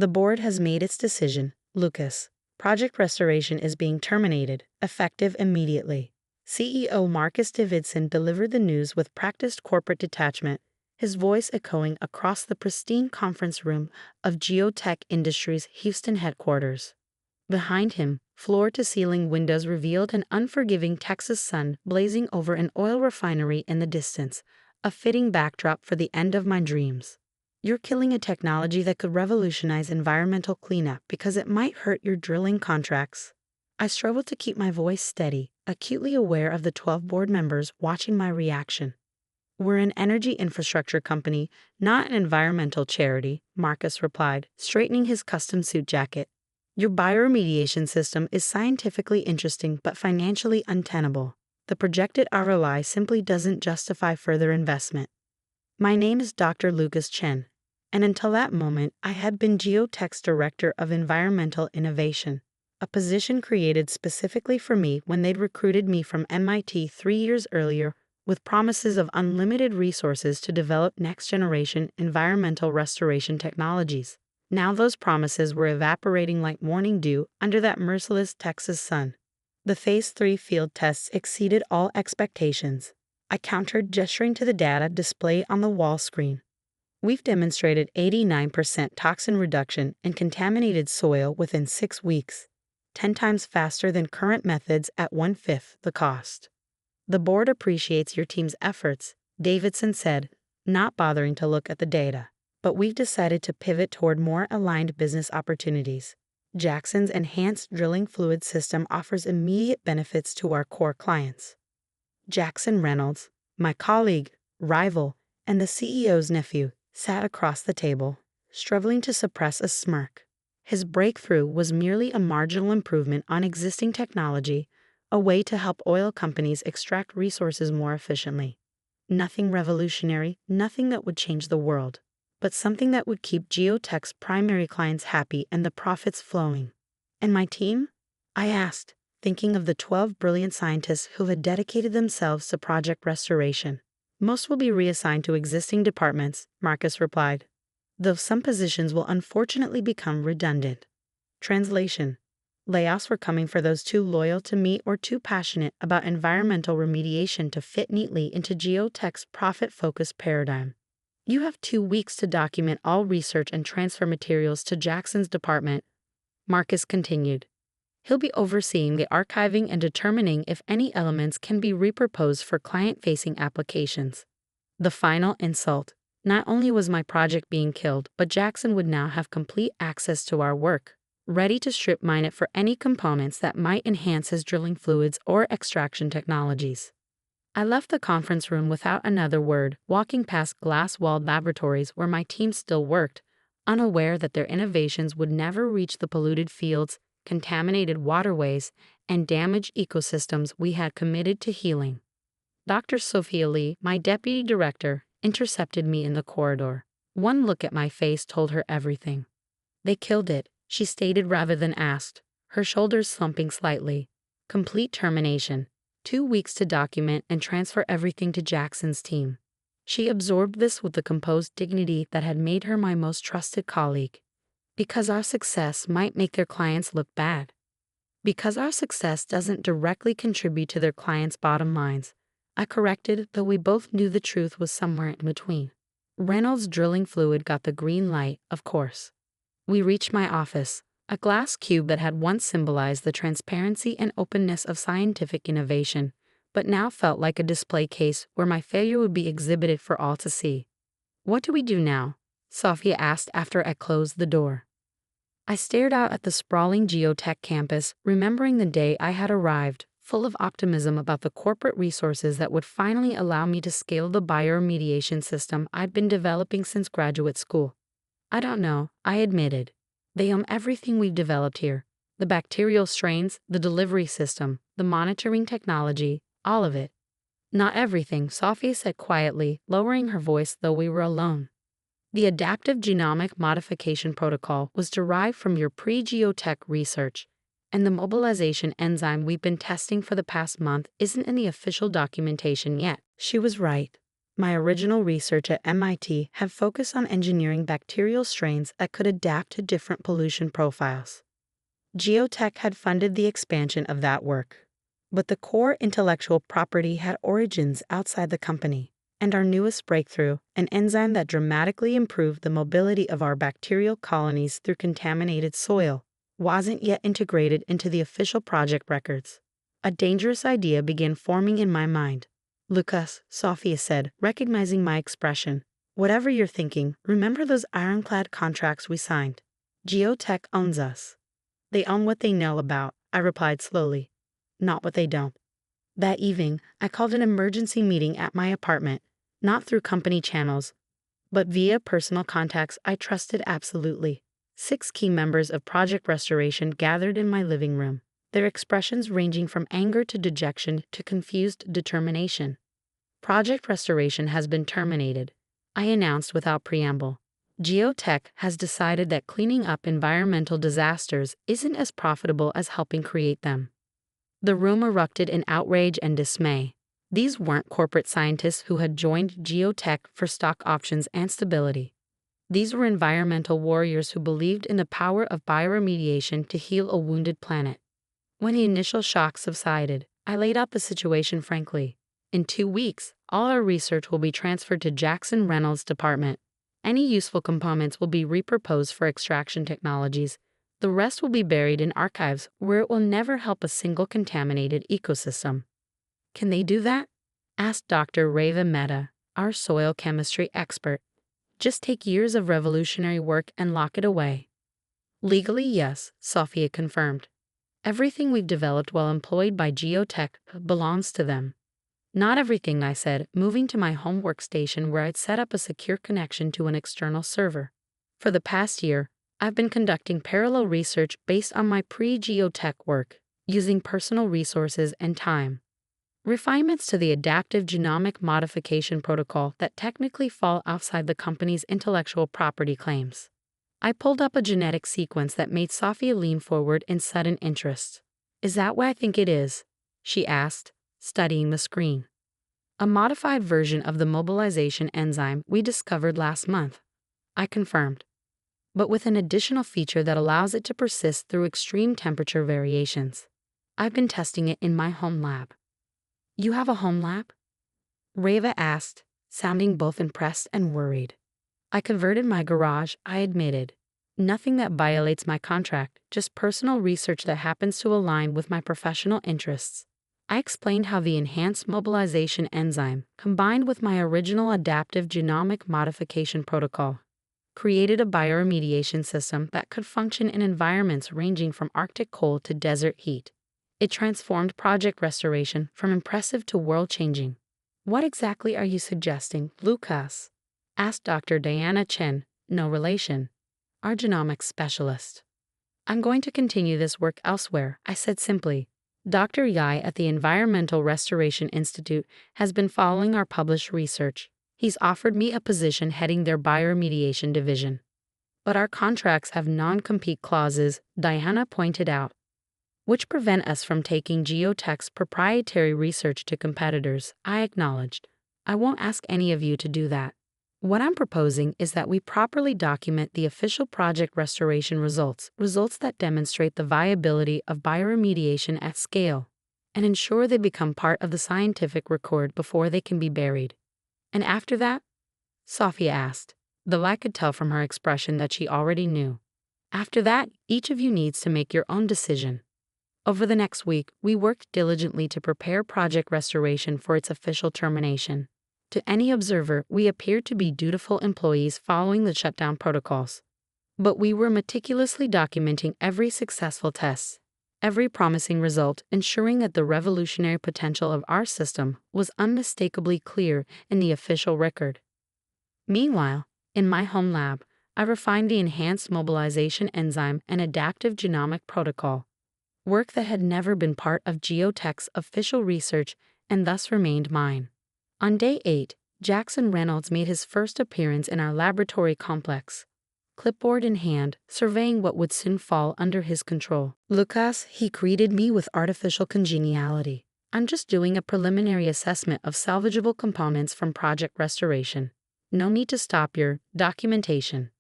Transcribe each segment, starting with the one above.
The board has made its decision, Lucas. Project Restoration is being terminated, effective immediately. CEO Marcus Davidson delivered the news with practiced corporate detachment, his voice echoing across the pristine conference room of GeoTech Industries Houston headquarters. Behind him, floor-to-ceiling windows revealed an unforgiving Texas sun blazing over an oil refinery in the distance, a fitting backdrop for the end of my dreams. You're killing a technology that could revolutionize environmental cleanup because it might hurt your drilling contracts. I struggled to keep my voice steady, acutely aware of the 12 board members watching my reaction. We're an energy infrastructure company, not an environmental charity, Marcus replied, straightening his custom suit jacket. Your bioremediation system is scientifically interesting but financially untenable. The projected ROI simply doesn't justify further investment. My name is Dr. Lucas Chen, and until that moment, I had been GeoTech's Director of Environmental Innovation, a position created specifically for me when they'd recruited me from MIT 3 years earlier with promises of unlimited resources to develop next-generation environmental restoration technologies. Now those promises were evaporating like morning dew under that merciless Texas sun. The Phase 3 field tests exceeded all expectations. I countered, gesturing to the data displayed on the wall screen. We've demonstrated 89% toxin reduction in contaminated soil within 6 weeks, 10 times faster than current methods at 1/5 the cost. The board appreciates your team's efforts, Davidson said, not bothering to look at the data. But we've decided to pivot toward more aligned business opportunities. Jackson's enhanced drilling fluid system offers immediate benefits to our core clients. Jackson Reynolds, my colleague, rival, and the CEO's nephew, sat across the table, struggling to suppress a smirk. His breakthrough was merely a marginal improvement on existing technology, a way to help oil companies extract resources more efficiently. Nothing revolutionary, nothing that would change the world, but something that would keep GeoTech's primary clients happy and the profits flowing. And my team? I asked, thinking of the 12 brilliant scientists who had dedicated themselves to Project Restoration. Most will be reassigned to existing departments, Marcus replied, though some positions will unfortunately become redundant. Translation: layoffs were coming for those too loyal to me or too passionate about environmental remediation to fit neatly into GeoTech's profit-focused paradigm. You have 2 weeks to document all research and transfer materials to Jackson's department, Marcus continued. He'll be overseeing the archiving and determining if any elements can be repurposed for client-facing applications. The final insult. Not only was my project being killed, but Jackson would now have complete access to our work, ready to strip mine it for any components that might enhance his drilling fluids or extraction technologies. I left the conference room without another word, walking past glass-walled laboratories where my team still worked, unaware that their innovations would never reach the polluted fields, contaminated waterways, and damaged ecosystems we had committed to healing. Dr. Sophia Lee, my deputy director, intercepted me in the corridor. One look at my face told her everything. They killed it, she stated rather than asked, her shoulders slumping slightly. Complete termination. 2 weeks to document and transfer everything to Jackson's team. She absorbed this with the composed dignity that had made her my most trusted colleague. Because our success might make their clients look bad. Because our success doesn't directly contribute to their clients' bottom lines, I corrected, though we both knew the truth was somewhere in between. Reynolds' drilling fluid got the green light, of course. We reached my office, a glass cube that had once symbolized the transparency and openness of scientific innovation, but now felt like a display case where my failure would be exhibited for all to see. What do we do now? Sophia asked after I closed the door. I stared out at the sprawling GeoTech campus, remembering the day I had arrived, full of optimism about the corporate resources that would finally allow me to scale the bioremediation system I'd been developing since graduate school. I don't know, I admitted. They own everything we've developed here. The bacterial strains, the delivery system, the monitoring technology, all of it. Not everything, Sophia said quietly, lowering her voice though we were alone. The adaptive genomic modification protocol was derived from your pre-GeoTech research, and the mobilization enzyme we've been testing for the past month isn't in the official documentation yet. She was right. My original research at MIT had focused on engineering bacterial strains that could adapt to different pollution profiles. GeoTech had funded the expansion of that work. But the core intellectual property had origins outside the company, and our newest breakthrough, an enzyme that dramatically improved the mobility of our bacterial colonies through contaminated soil, wasn't yet integrated into the official project records. A dangerous idea began forming in my mind. "Lucas," Sophia said, recognizing my expression, "whatever you're thinking, remember those ironclad contracts we signed. GeoTech owns us." "They own what they know about," I replied slowly, "not what they don't." That evening, I called an emergency meeting at my apartment, not through company channels, but via personal contacts I trusted absolutely. 6 key members of Project Restoration gathered in my living room, their expressions ranging from anger to dejection to confused determination. "Project Restoration has been terminated," I announced without preamble. "GeoTech has decided that cleaning up environmental disasters isn't as profitable as helping create them." The room erupted in outrage and dismay. These weren't corporate scientists who had joined GeoTech for stock options and stability. These were environmental warriors who believed in the power of bioremediation to heal a wounded planet. When the initial shock subsided, I laid out the situation frankly. "In 2 weeks, all our research will be transferred to Jackson Reynolds' department. Any useful components will be repurposed for extraction technologies. The rest will be buried in archives where it will never help a single contaminated ecosystem." "Can they do that?" asked Dr. Reva Mehta, our soil chemistry expert. "Just take years of revolutionary work and lock it away?" "Legally, yes," Sophia confirmed. "Everything we've developed while employed by GeoTech belongs to them." "Not everything," I said, moving to my home workstation where I'd set up a secure connection to an external server. "For the past year, I've been conducting parallel research based on my pre-GeoTech work, using personal resources and time. Refinements to the adaptive genomic modification protocol that technically fall outside the company's intellectual property claims." I pulled up a genetic sequence that made Sophia lean forward in sudden interest. "Is that what I think it is?" she asked, studying the screen. "A modified version of the mobilization enzyme we discovered last month," I confirmed, "but with an additional feature that allows it to persist through extreme temperature variations. I've been testing it in my home lab." "You have a home lab?" Reva asked, sounding both impressed and worried. "I converted my garage," I admitted. "Nothing that violates my contract, just personal research that happens to align with my professional interests." I explained how the enhanced mobilization enzyme, combined with my original adaptive genomic modification protocol, created a bioremediation system that could function in environments ranging from Arctic cold to desert heat. It transformed Project Restoration from impressive to world-changing. "What exactly are you suggesting, Lucas?" asked Dr. Diana Chen, no relation, our genomics specialist. "I'm going to continue this work elsewhere," I said simply. "Dr. Yai at the Environmental Restoration Institute has been following our published research. He's offered me a position heading their bioremediation division." "But our contracts have non-compete clauses," Diana pointed out, "which prevent us from taking GeoTech's proprietary research to competitors," I acknowledged. "I won't ask any of you to do that. What I'm proposing is that we properly document the official Project Restoration results that demonstrate the viability of bioremediation at scale, and ensure they become part of the scientific record before they can be buried." "And after that?" Sophia asked, though I could tell from her expression that she already knew. "After that, each of you needs to make your own decision." Over the next week, we worked diligently to prepare Project Restoration for its official termination. To any observer, we appeared to be dutiful employees following the shutdown protocols. But we were meticulously documenting every successful test, every promising result, ensuring that the revolutionary potential of our system was unmistakably clear in the official record. Meanwhile, in my home lab, I refined the enhanced mobilization enzyme and adaptive genomic protocol, work that had never been part of GeoTech's official research and thus remained mine. On day 8, Jackson Reynolds made his first appearance in our laboratory complex, clipboard in hand, surveying what would soon fall under his control. "Lucas," he greeted me with artificial congeniality. I'm just doing a preliminary assessment of salvageable components from project restoration. No need to stop your documentation.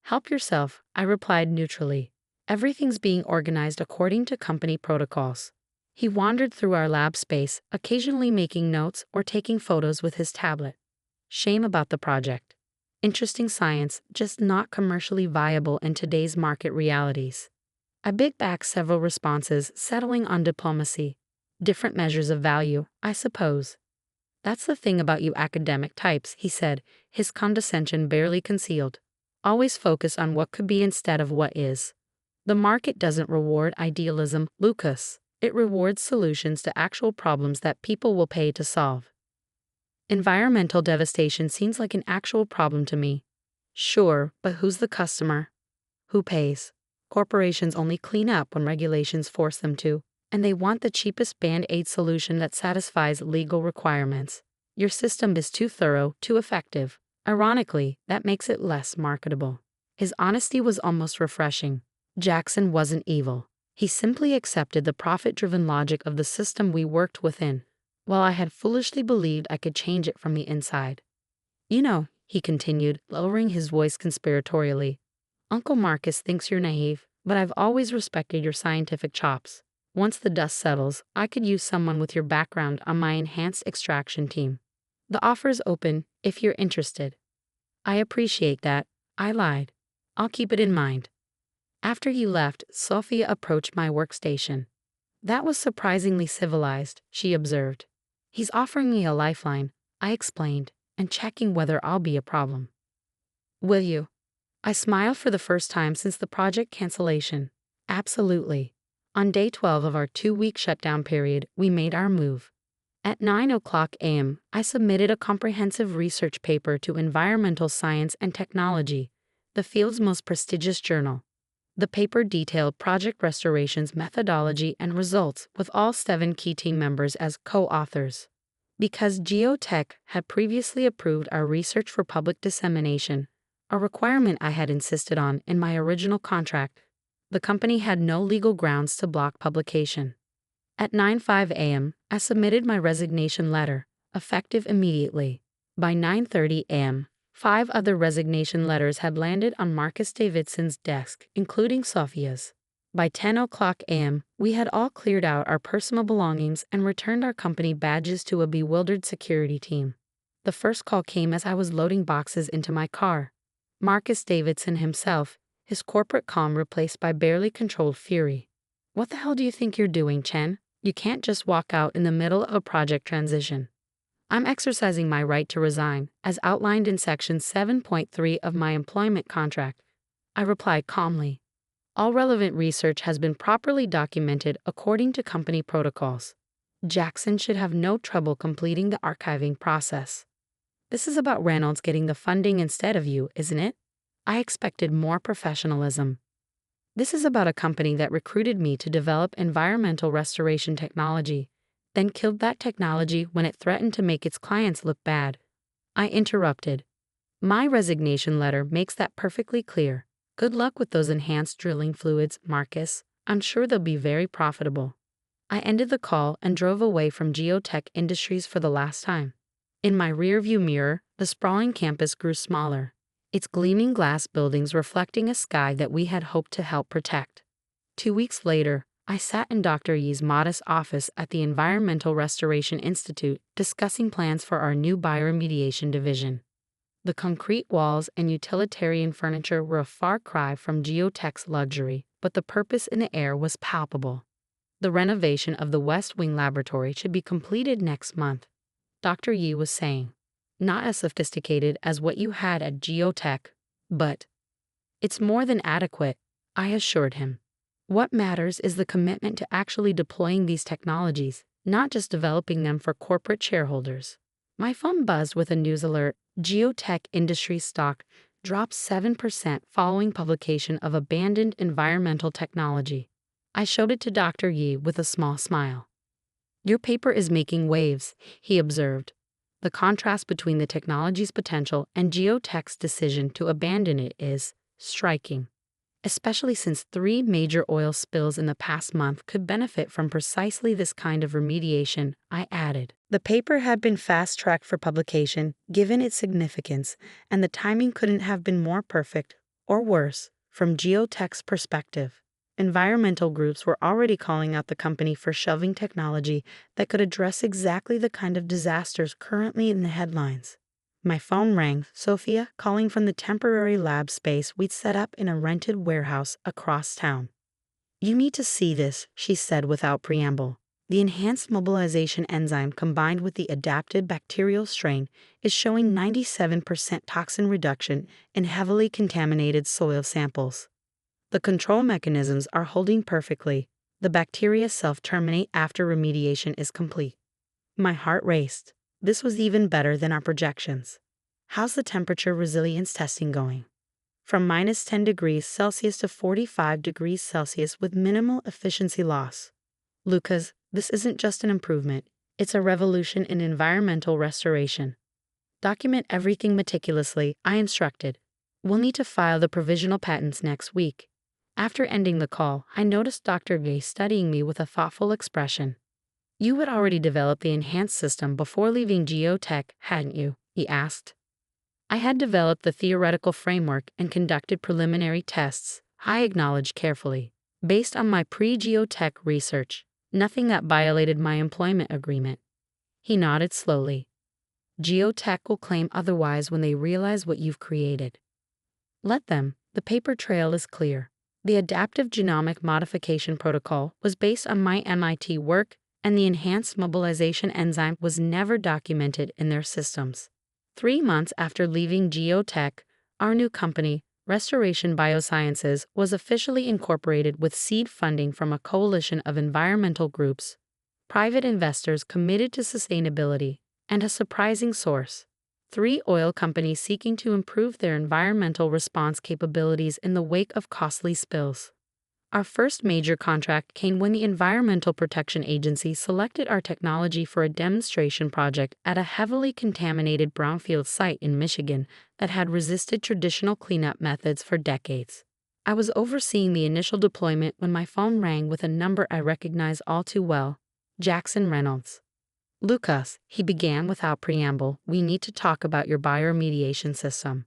Help yourself, I replied neutrally. Everything's being organized according to company protocols. He wandered through our lab space, occasionally making notes or taking photos with his tablet. Shame about the project. Interesting science, just not commercially viable in today's market realities. I bit back several responses, settling on diplomacy. Different measures of value, I suppose. That's the thing about you academic types, he said, his condescension barely concealed. Always focus on what could be instead of what is. The market doesn't reward idealism, Lucas. It rewards solutions to actual problems that people will pay to solve. Environmental devastation seems like an actual problem to me. Sure, but who's the customer? Who pays? Corporations only clean up when regulations force them to, and they want the cheapest band-aid solution that satisfies legal requirements. Your system is too thorough, too effective. Ironically, that makes it less marketable. His honesty was almost refreshing. Jackson wasn't evil. He simply accepted the profit-driven logic of the system we worked within, while I had foolishly believed I could change it from the inside. You know, he continued, lowering his voice conspiratorially, Uncle Marcus thinks you're naive, but I've always respected your scientific chops. Once the dust settles, I could use someone with your background on my enhanced extraction team. The offer's open, if you're interested. I appreciate that, I lied. I'll keep it in mind. After he left, Sophia approached my workstation. That was surprisingly civilized, she observed. He's offering me a lifeline, I explained, and checking whether I'll be a problem. Will you? I smiled for the first time since the project cancellation. Absolutely. On day 12 of our 2-week shutdown period, we made our move. At 9:00 a.m., I submitted a comprehensive research paper to Environmental Science and Technology, the field's most prestigious journal. The paper detailed project restoration's methodology and results, with all 7 key team members as co-authors. Because GeoTech had previously approved our research for public dissemination, a requirement I had insisted on in my original contract, the company had no legal grounds to block publication. At 9:05 a.m., I submitted my resignation letter, effective immediately. By 9:30 a.m., 5 other resignation letters had landed on Marcus Davidson's desk, including Sophia's. By 10:00 a.m., we had all cleared out our personal belongings and returned our company badges to a bewildered security team. The first call came as I was loading boxes into my car. Marcus Davidson himself, his corporate calm replaced by barely controlled fury. What the hell do you think you're doing, Chen? You can't just walk out in the middle of a project transition. I'm exercising my right to resign, as outlined in Section 7.3 of my employment contract, I replied calmly. All relevant research has been properly documented according to company protocols. Jackson should have no trouble completing the archiving process. This is about Reynolds getting the funding instead of you, isn't it? I expected more professionalism. This is about a company that recruited me to develop environmental restoration technology, then killed that technology when it threatened to make its clients look bad. I interrupted. My resignation letter makes that perfectly clear. Good luck with those enhanced drilling fluids, Marcus. I'm sure they'll be very profitable. I ended the call and drove away from GeoTech Industries for the last time. In my rearview mirror, the sprawling campus grew smaller, its gleaming glass buildings reflecting a sky that we had hoped to help protect. 2 weeks later, I sat in Dr. Yi's modest office at the Environmental Restoration Institute discussing plans for our new bioremediation division. The concrete walls and utilitarian furniture were a far cry from GeoTech's luxury, but the purpose in the air was palpable. The renovation of the West Wing laboratory should be completed next month, Dr. Yi was saying. Not as sophisticated as what you had at GeoTech, but it's more than adequate, I assured him. What matters is the commitment to actually deploying these technologies, not just developing them for corporate shareholders. My phone buzzed with a news alert. GeoTech Industries stock dropped 7% following publication of abandoned environmental technology. I showed it to Dr. Yi with a small smile. Your paper is making waves, he observed. The contrast between the technology's potential and GeoTech's decision to abandon it is striking. especially since 3 major oil spills in the past month could benefit from precisely this kind of remediation, I added. The paper had been fast-tracked for publication, given its significance, and the timing couldn't have been more perfect, or worse, from GeoTech's perspective. Environmental groups were already calling out the company for shelving technology that could address exactly the kind of disasters currently in the headlines. My phone rang, Sophia calling from the temporary lab space we'd set up in a rented warehouse across town. "You need to see this," she said without preamble. "The enhanced mobilization enzyme combined with the adapted bacterial strain is showing 97% toxin reduction in heavily contaminated soil samples. The control mechanisms are holding perfectly. The bacteria self-terminate after remediation is complete." My heart raced. This was even better than our projections. "How's the temperature resilience testing going?" "From minus 10 degrees Celsius to 45 degrees Celsius with minimal efficiency loss." "Lucas, this isn't just an improvement. It's a revolution in environmental restoration." "Document everything meticulously," I instructed. "We'll need to file the provisional patents next week." After ending the call, I noticed Dr. Gay studying me with a thoughtful expression. "You had already developed the enhanced system before leaving GeoTech, hadn't you?" he asked. "I had developed the theoretical framework and conducted preliminary tests," I acknowledged carefully, "based on my pre-GeoTech research, nothing that violated my employment agreement." He nodded slowly. "GeoTech will claim otherwise when they realize what you've created." "Let them. The paper trail is clear. The adaptive genomic modification protocol was based on my MIT work, and the enhanced mobilization enzyme was never documented in their systems." 3 months after leaving GeoTech, our new company, Restoration Biosciences, was officially incorporated with seed funding from a coalition of environmental groups, private investors committed to sustainability, and a surprising source: 3 oil companies seeking to improve their environmental response capabilities in the wake of costly spills. Our first major contract came when the Environmental Protection Agency selected our technology for a demonstration project at a heavily contaminated brownfield site in Michigan that had resisted traditional cleanup methods for decades. I was overseeing the initial deployment when my phone rang with a number I recognized all too well: Jackson Reynolds. "Lucas," he began without preamble, "we need to talk about your bioremediation system."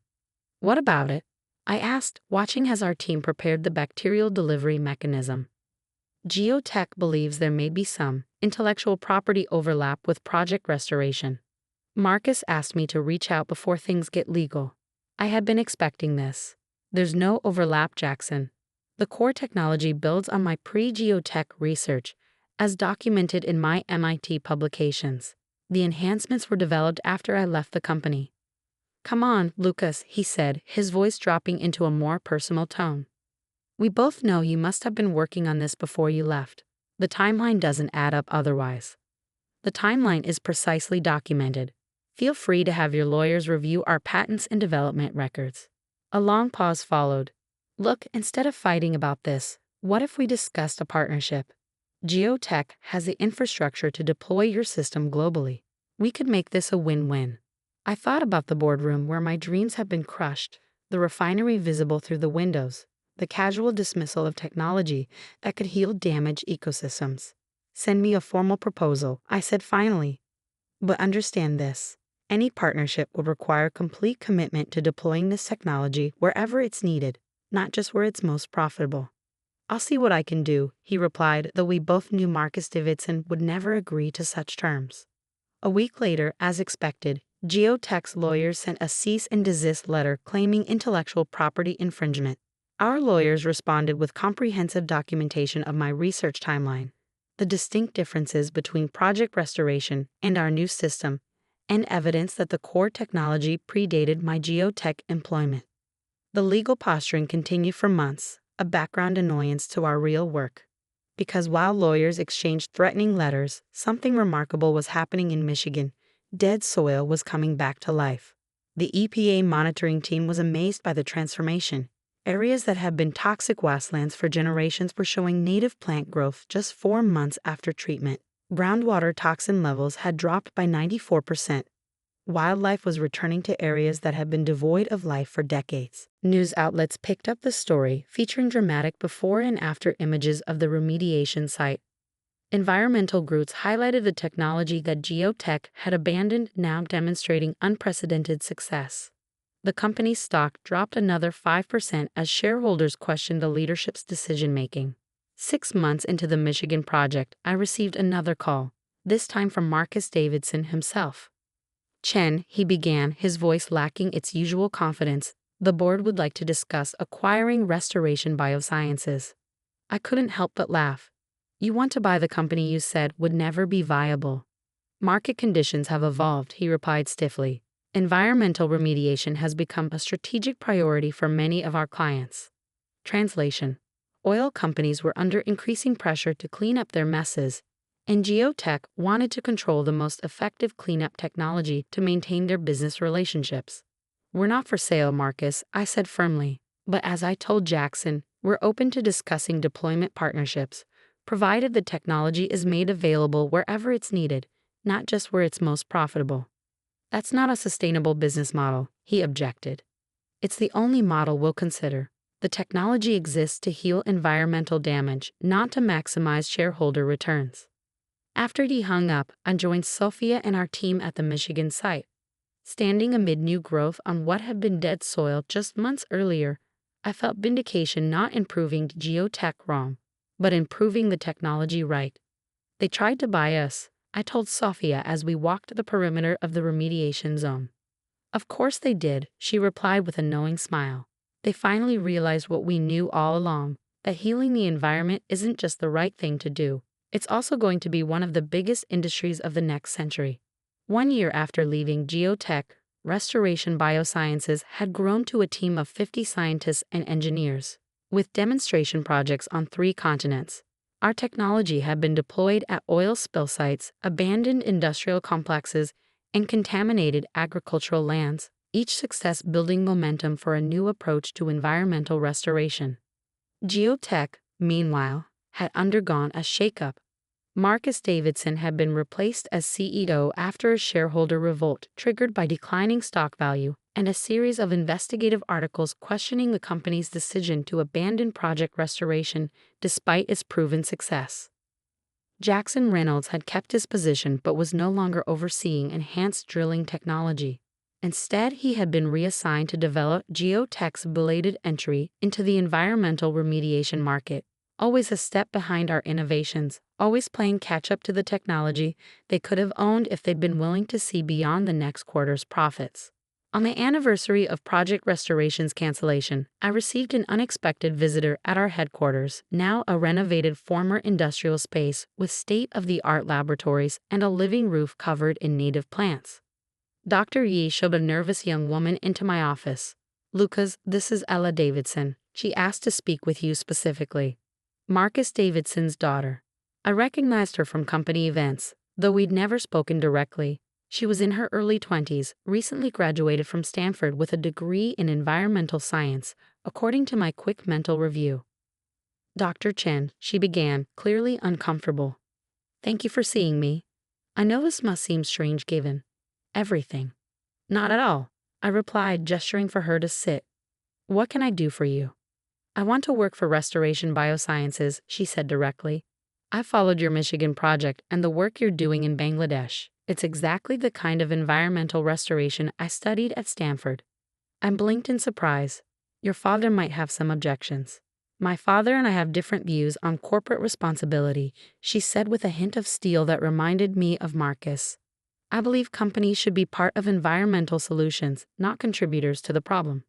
"What about it?" I asked, watching as our team prepared the bacterial delivery mechanism. "GeoTech believes there may be some intellectual property overlap with Project Restoration. Marcus asked me to reach out before things get legal." I had been expecting this. "There's no overlap, Jackson. The core technology builds on my pre-GeoTech research, as documented in my MIT publications. The enhancements were developed after I left the company." "Come on, Lucas," he said, his voice dropping into a more personal tone. "We both know you must have been working on this before you left. The timeline doesn't add up otherwise." "The timeline is precisely documented. Feel free to have your lawyers review our patents and development records." A long pause followed. "Look, instead of fighting about this, what if we discussed a partnership? GeoTech has the infrastructure to deploy your system globally. We could make this a win-win." I thought about the boardroom where my dreams had been crushed, the refinery visible through the windows, the casual dismissal of technology that could heal damaged ecosystems. "Send me a formal proposal," I said finally. "But understand this. Any partnership will require complete commitment to deploying this technology wherever it's needed, not just where it's most profitable." "I'll see what I can do," he replied, though we both knew Marcus Davidson would never agree to such terms. A week later, as expected, GeoTech's lawyers sent a cease and desist letter claiming intellectual property infringement. Our lawyers responded with comprehensive documentation of my research timeline, the distinct differences between Project Restoration and our new system, and evidence that the core technology predated my GeoTech employment. The legal posturing continued for months, a background annoyance to our real work. Because while lawyers exchanged threatening letters, something remarkable was happening in Michigan. Dead soil was coming back to life. The EPA monitoring team was amazed by the transformation. Areas that had been toxic wastelands for generations were showing native plant growth just 4 months after treatment. Groundwater toxin levels had dropped by 94%. Wildlife was returning to areas that had been devoid of life for decades. News outlets picked up the story, featuring dramatic before and after images of the remediation site. Environmental groups highlighted the technology that GeoTech had abandoned, now demonstrating unprecedented success. The company's stock dropped another 5% as shareholders questioned the leadership's decision-making. 6 months into the Michigan project, I received another call, this time from Marcus Davidson himself. "Chen," he began, his voice lacking its usual confidence, "the board would like to discuss acquiring Restoration Biosciences." I couldn't help but laugh. "You want to buy the company you said would never be viable." "Market conditions have evolved," he replied stiffly. "Environmental remediation has become a strategic priority for many of our clients." Translation: oil companies were under increasing pressure to clean up their messes, and GeoTech wanted to control the most effective cleanup technology to maintain their business relationships. "We're not for sale, Marcus," I said firmly, "but as I told Jackson, we're open to discussing deployment partnerships, provided the technology is made available wherever it's needed, not just where it's most profitable." "That's not a sustainable business model," he objected. "It's the only model we'll consider. The technology exists to heal environmental damage, not to maximize shareholder returns." After he hung up, I joined Sophia and our team at the Michigan site. Standing amid new growth on what had been dead soil just months earlier, I felt Vindication not improving GeoTech wrong, but improving the technology right. "They tried to buy us," I told Sophia as we walked the perimeter of the remediation zone. "Of course they did," she replied with a knowing smile. "They finally realized what we knew all along, that healing the environment isn't just the right thing to do, it's also going to be one of the biggest industries of the next century." 1 year after leaving GeoTech, Restoration Biosciences had grown to a team of 50 scientists and engineers, with demonstration projects on 3 continents. Our technology had been deployed at oil spill sites, abandoned industrial complexes, and contaminated agricultural lands, each success building momentum for a new approach to environmental restoration. GeoTech, meanwhile, had undergone a shakeup. Marcus Davidson had been replaced as CEO after a shareholder revolt triggered by declining stock value and a series of investigative articles questioning the company's decision to abandon Project Restoration despite its proven success. Jackson Reynolds had kept his position but was no longer overseeing enhanced drilling technology. Instead, he had been reassigned to develop GeoTech's belated entry into the environmental remediation market, always a step behind our innovations, always playing catch-up to the technology they could have owned if they'd been willing to see beyond the next quarter's profits. On the anniversary of Project Restoration's cancellation, I received an unexpected visitor at our headquarters, now a renovated former industrial space with state-of-the-art laboratories and a living roof covered in native plants. Dr. Yi showed a nervous young woman into my office. "Lucas, this is Ella Davidson. She asked to speak with you specifically." Marcus Davidson's daughter. I recognized her from company events, though we'd never spoken directly. She was in her early 20s, recently graduated from Stanford with a degree in environmental science, according to my quick mental review. "Dr. Chen," she began, clearly uncomfortable. "Thank you for seeing me. I know this must seem strange given everything." "Not at all," I replied, gesturing for her to sit. "What can I do for you?" "I want to work for Restoration Biosciences," she said directly. "I followed your Michigan project and the work you're doing in Bangladesh. It's exactly the kind of environmental restoration I studied at Stanford." I blinked in surprise. "Your father might have some objections." "My father and I have different views on corporate responsibility," she said with a hint of steel that reminded me of Marcus. "I believe companies should be part of environmental solutions, not contributors to the problem.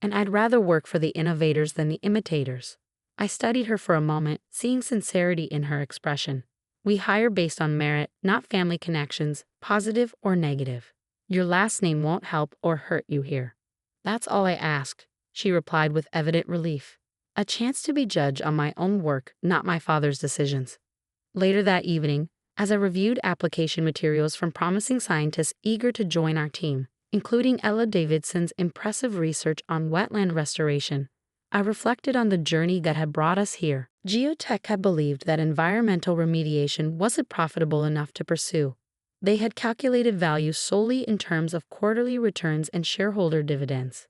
And I'd rather work for the innovators than the imitators." I studied her for a moment, seeing sincerity in her expression. "We hire based on merit, not family connections, positive or negative. Your last name won't help or hurt you here." "That's all I asked," she replied with evident relief. "A chance to be judged on my own work, not my father's decisions." Later that evening, as I reviewed application materials from promising scientists eager to join our team, including Ella Davidson's impressive research on wetland restoration, I reflected on the journey that had brought us here. GeoTech had believed that environmental remediation wasn't profitable enough to pursue. They had calculated value solely in terms of quarterly returns and shareholder dividends.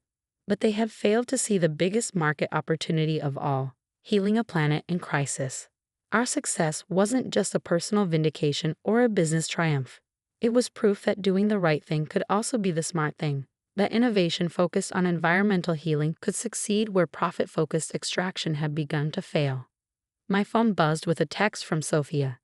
But they had failed to see the biggest market opportunity of all: healing a planet in crisis. Our success wasn't just a personal vindication or a business triumph. It was proof that doing the right thing could also be the smart thing, that innovation focused on environmental healing could succeed where profit-focused extraction had begun to fail. My phone buzzed with a text from Sophia.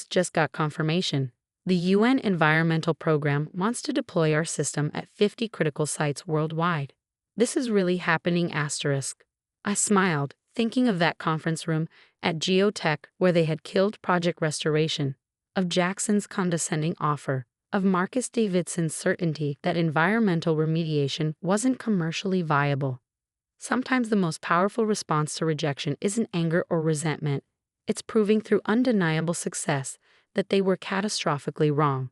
Just got confirmation. The UN Environmental Program wants to deploy our system at 50 critical sites worldwide. This is really happening. I smiled, thinking of that conference room at GeoTech where they had killed Project Restoration, of Jackson's condescending offer, of Marcus Davidson's certainty that environmental remediation wasn't commercially viable. Sometimes the most powerful response to rejection isn't anger or resentment. It's proving through undeniable success that they were catastrophically wrong.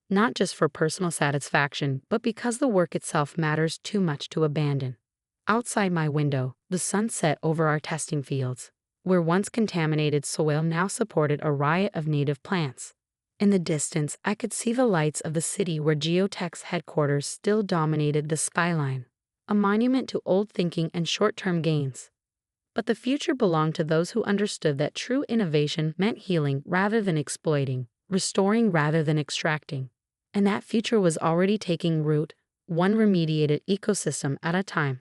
Not just for personal satisfaction, but because the work itself matters too much to abandon. Outside my window, the sun set over our testing fields, where once contaminated soil now supported a riot of native plants. In the distance, I could see the lights of the city where GeoTech's headquarters still dominated the skyline, a monument to old thinking and short-term gains. But the future belonged to those who understood that true innovation meant healing rather than exploiting, restoring rather than extracting. And that future was already taking root, one remediated ecosystem at a time.